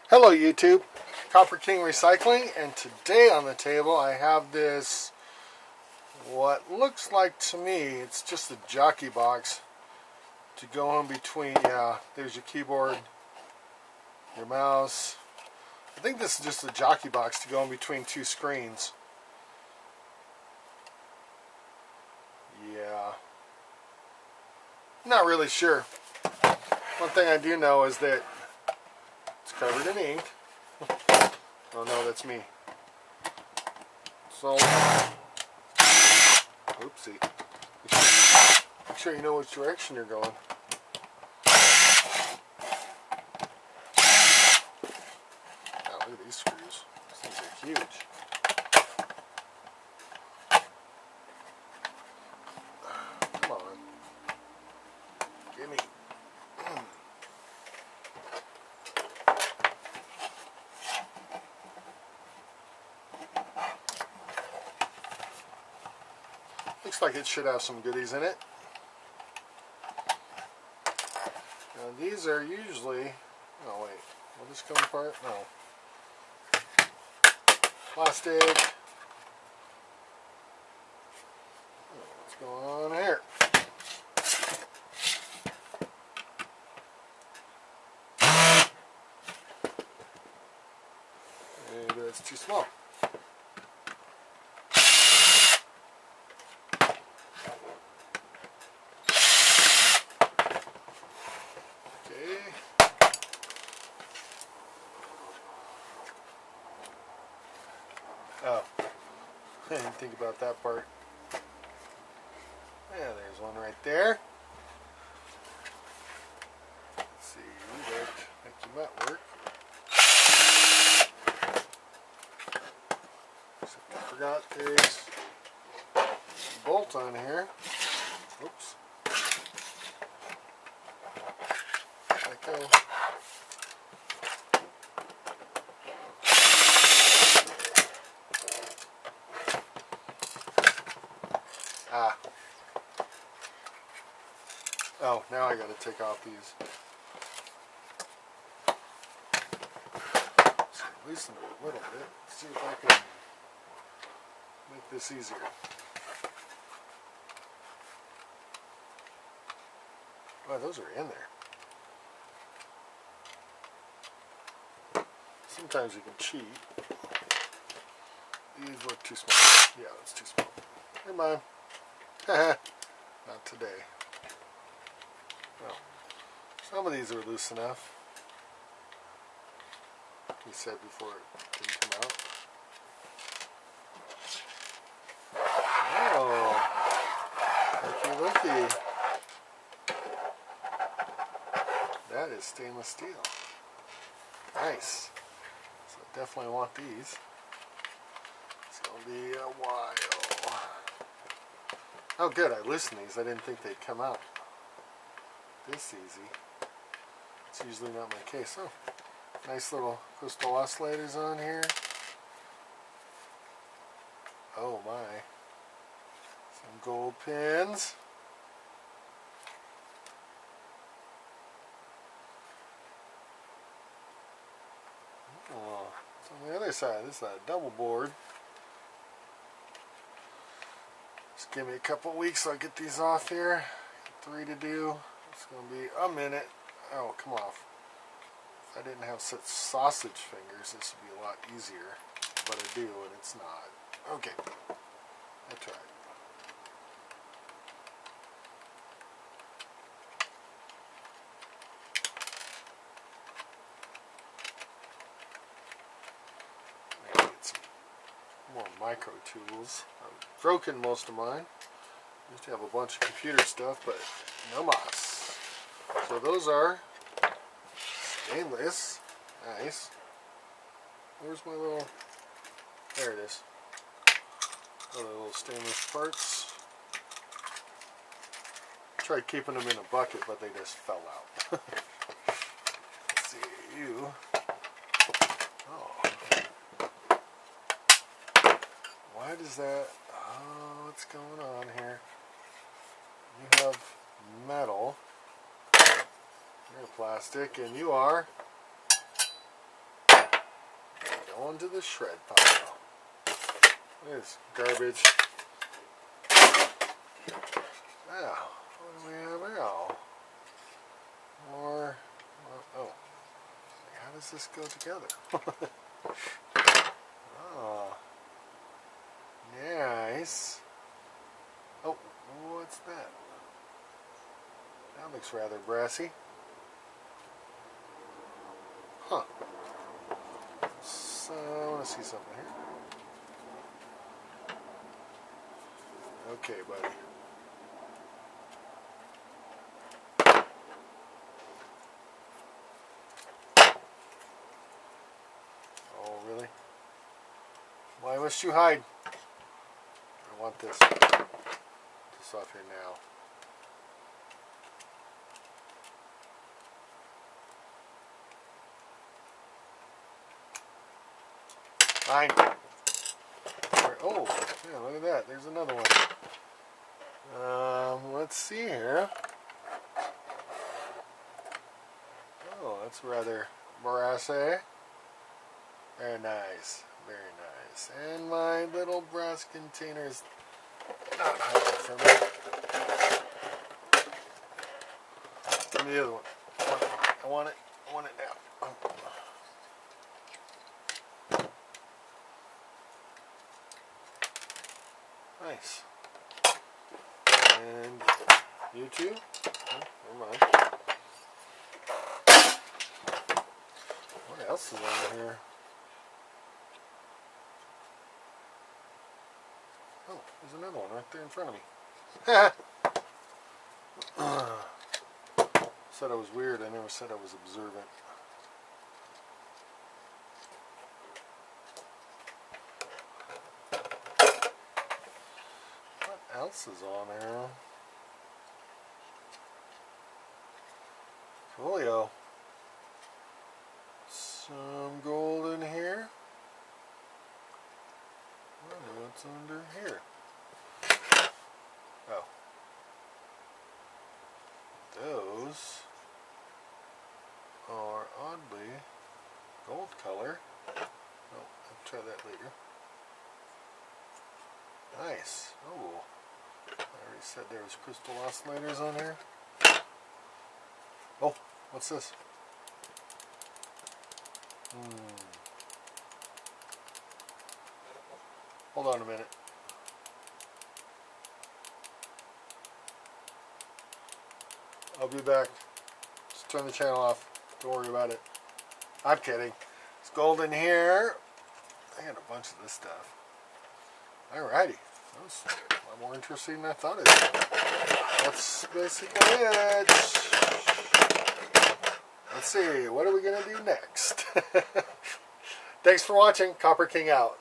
Hello YouTube, Copper King Recycling, and today on the table I have this, what looks like to me, it's just a jockey box to go in between. Yeah, there's your keyboard, your mouse. I think this is just a jockey box to go in between two screens. Yeah, not really sure. One thing I do know is that it's covered in ink. Oh no, that's me. So, oopsie. Make sure you know which direction you're going. Now look at these screws. These things are huge. Come on. Gimme. Looks like it should have some goodies in it. Now these are usually, oh wait, will this come apart? No. Plastic. What's going on here? Maybe that's too small. Oh, I didn't think about that part. Yeah, there's one right there. Let's see, you work. I think you might work. Except I forgot there's a bolt on here. Oops. Let go. Ah. Oh, now I gotta take off these. So loosen it a little bit. See if I can make this easier. Oh, those are in there. Sometimes you can cheat. These look too small. Yeah, that's too small. Never mind. Not today. Well, some of these are loose enough. We said before it didn't come out. Oh, looky looky. That is stainless steel. Nice. So I definitely want these. It's going to be a while. Oh good, I loosened these. I didn't think they'd come out this easy. It's usually not my case. Oh, nice little crystal oscillators on here. Oh my. Some gold pins. Oh, it's on the other side. This is a double board. Just give me a couple weeks, I'll get these off here. 3 to do. It's going to be a minute. Oh, come off. If I didn't have such sausage fingers, this would be a lot easier. But I do, and it's not. Okay. I tried. I need some more micro tools. I've broken most of mine. I used to have a bunch of computer stuff, but no mas. So those are stainless. Nice. Where's my little... There it is. Other little stainless parts. Tried keeping them in a bucket, but they just fell out. Let's see, you... Oh. Why does that... Oh, what's going on here? You have metal. You're plastic, and you are going to the shred pile. This garbage. Now, what do we have now? More. Oh, how does this go together? Oh, nice. Oh, what's that? That looks rather brassy. Huh. So, I want to see something here. Okay, buddy. Oh, really? Why must you hide? I want this. This off here now. Fine. Oh, yeah, look at that. There's another one. Let's see here. Oh, that's rather brassy. Very nice. Very nice. And my little brass containers not hiding from me. Give me the other one. I want it. I want it now. Nice. And you too? Oh, never mind. What else is on here? Oh, there's another one right there in front of me. Said I was weird. I never said I was observant. What else is on there? Coolio. Some gold in here. I wonder what's under here. Oh. Those are oddly gold color. Oh, I'll try that later. Nice. Oh. I already said there was crystal oscillators on here. Oh, what's this? Hold on a minute. I'll be back. Just turn the channel off. Don't worry about it. I'm kidding. It's gold in here. I got a bunch of this stuff. Alrighty. That was a lot more interesting than I thought it was. That's basically it. Let's see. What are we going to do next? Thanks for watching. Copper King out.